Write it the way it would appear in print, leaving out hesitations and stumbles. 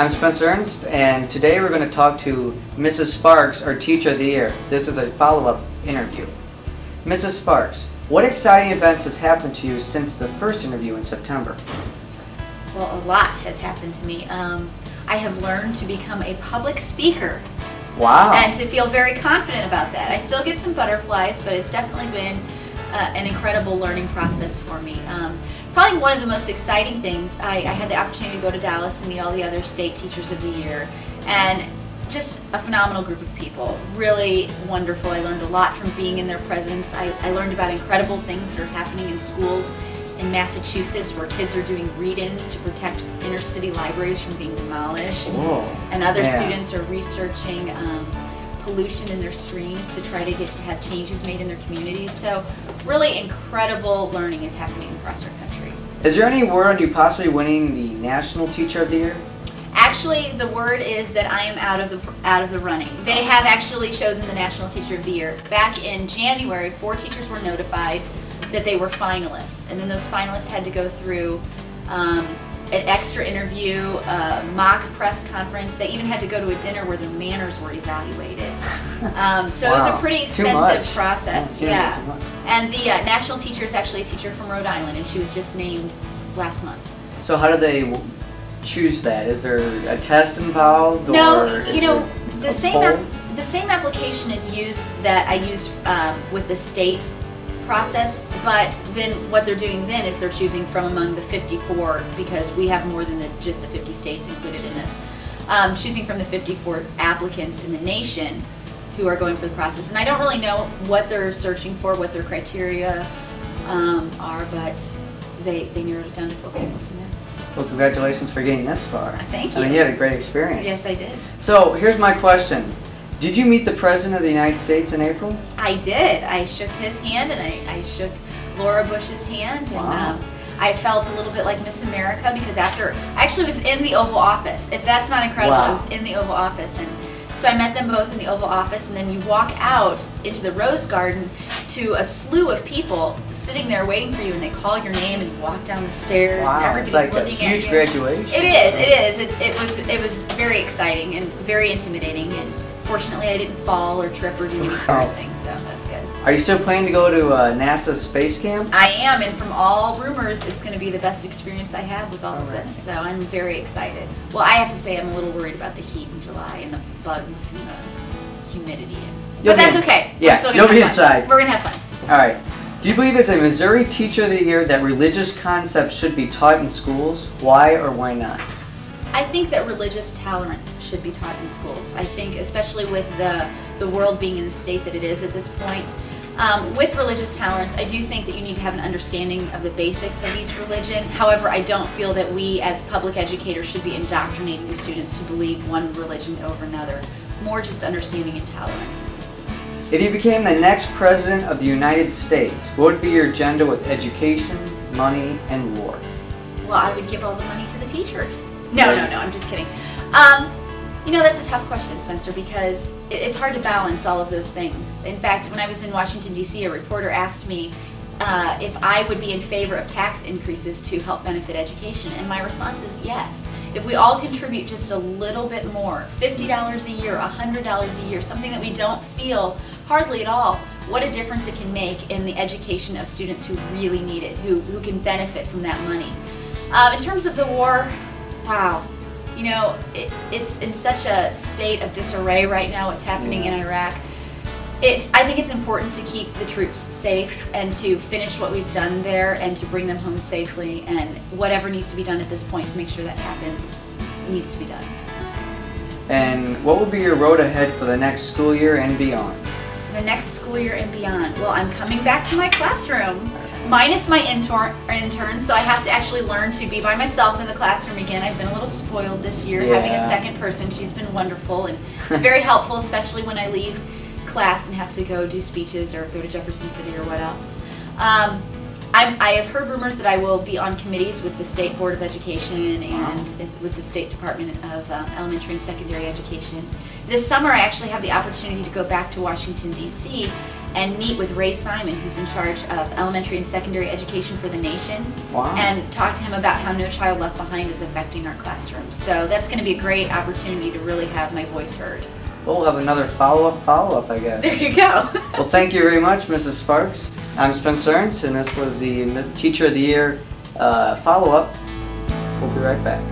I'm Spencer Ernst, and today we're going to talk to Mrs. Sparks, our Teacher of the Year. This is a follow-up interview. Mrs. Sparks, what exciting events has happened to you since the first interview in September? Well, a lot has happened to me. I have learned to become a public speaker. Wow. And to feel very confident about that. I still get some butterflies, but it's definitely been an incredible learning process for me. Probably one of the most exciting things, I had the opportunity to go to Dallas and meet all the other state teachers of the year, and just a phenomenal group of people, really wonderful. I learned a lot from being in their presence. I learned about incredible things that are happening in schools in Massachusetts where kids are doing read-ins to protect inner city libraries from being demolished. Whoa. And other students are researching pollution in their streams to try to have changes made in their communities. So really incredible learning is happening across our country. Is there any word on you possibly winning the National Teacher of the Year? Actually, the word is that I am out of the running. They have actually chosen the National Teacher of the Year. Back in January, 4 teachers were notified that they were finalists, and then those finalists had to go through an extra interview, a mock press conference. They even had to go to a dinner where their manners were evaluated. So It was a pretty extensive process. Yeah. And the national teacher is actually a teacher from Rhode Island, and she was just named last month. So how do they choose that? Is there a test involved? No, or you know, the same application is used that I used with the state process, but then what they're doing then is they're choosing from among the 54, because we have more than just the 50 states included in this, choosing from the 54 applicants in the nation who are going for the process. And I don't really know what they're searching for, what their criteria are, but they narrowed it down to 4 people from there. Well, congratulations for getting this far. Thank you. I mean, you had a great experience. Yes, I did. So here's my question. Did you meet the President of the United States in April? I did. I shook his hand, and I shook Laura Bush's hand, and wow. I felt a little bit like Miss America, because I actually was in the Oval Office. If that's not incredible, wow. I was in the Oval Office, and so I met them both in the Oval Office, and then you walk out into the Rose Garden to a slew of people sitting there waiting for you, and they call your name, and you walk down the stairs, wow. and everybody's it's like looking a huge at you. graduation. It is. It is. It was very exciting and very intimidating, and fortunately I didn't fall or trip or do any embarrassing, so that's good. Are you still planning to go to NASA's space camp? I am, and from all rumors, it's going to be the best experience I have with all of this, so I'm very excited. Well, I have to say I'm a little worried about the heat in July and the bugs and the humidity. But that's okay. Yeah, We're still you'll gonna be have fun. inside. We're going to have fun. All right. Do you believe as a Missouri Teacher of the Year that religious concepts should be taught in schools? Why or why not? I think that religious tolerance should be taught in schools. I think, especially with the world being in the state that it is at this point, with religious tolerance, I do think that you need to have an understanding of the basics of each religion. However, I don't feel that we as public educators should be indoctrinating the students to believe one religion over another. More just understanding and tolerance. If you became the next President of the United States, what would be your agenda with education, money, and war? Well, I would give all the money to the teachers. No, I'm just kidding. You know, that's a tough question, Spencer, because it's hard to balance all of those things. In fact, when I was in Washington, D.C., a reporter asked me if I would be in favor of tax increases to help benefit education, and my response is yes. If we all contribute just a little bit more, $50 a year, $100 a year, something that we don't feel hardly at all, what a difference it can make in the education of students who really need it, who can benefit from that money. In terms of the war, wow, you know, it's in such a state of disarray right now, what's happening in Iraq. I think it's important to keep the troops safe and to finish what we've done there and to bring them home safely, and whatever needs to be done at this point to make sure that happens needs to be done. And what will be your road ahead for the next school year and beyond? The next school year and beyond. Well, I'm coming back to my classroom. Minus my intern, so I have to actually learn to be by myself in the classroom again. I've been a little spoiled this year having a second person. She's been wonderful and very helpful, especially when I leave class and have to go do speeches or go to Jefferson City or what else. I have heard rumors that I will be on committees with the State Board of Education and with the State Department of Elementary and Secondary Education. This summer I actually have the opportunity to go back to Washington, D.C. and meet with Ray Simon, who's in charge of elementary and secondary education for the nation, Wow. and talk to him about how No Child Left Behind is affecting our classrooms. So that's going to be a great opportunity to really have my voice heard. We'll have another follow-up, I guess. There you go. Well, thank you very much, Mrs. Sparks. I'm Spencer Ernst, and this was the Teacher of the Year follow-up. We'll be right back.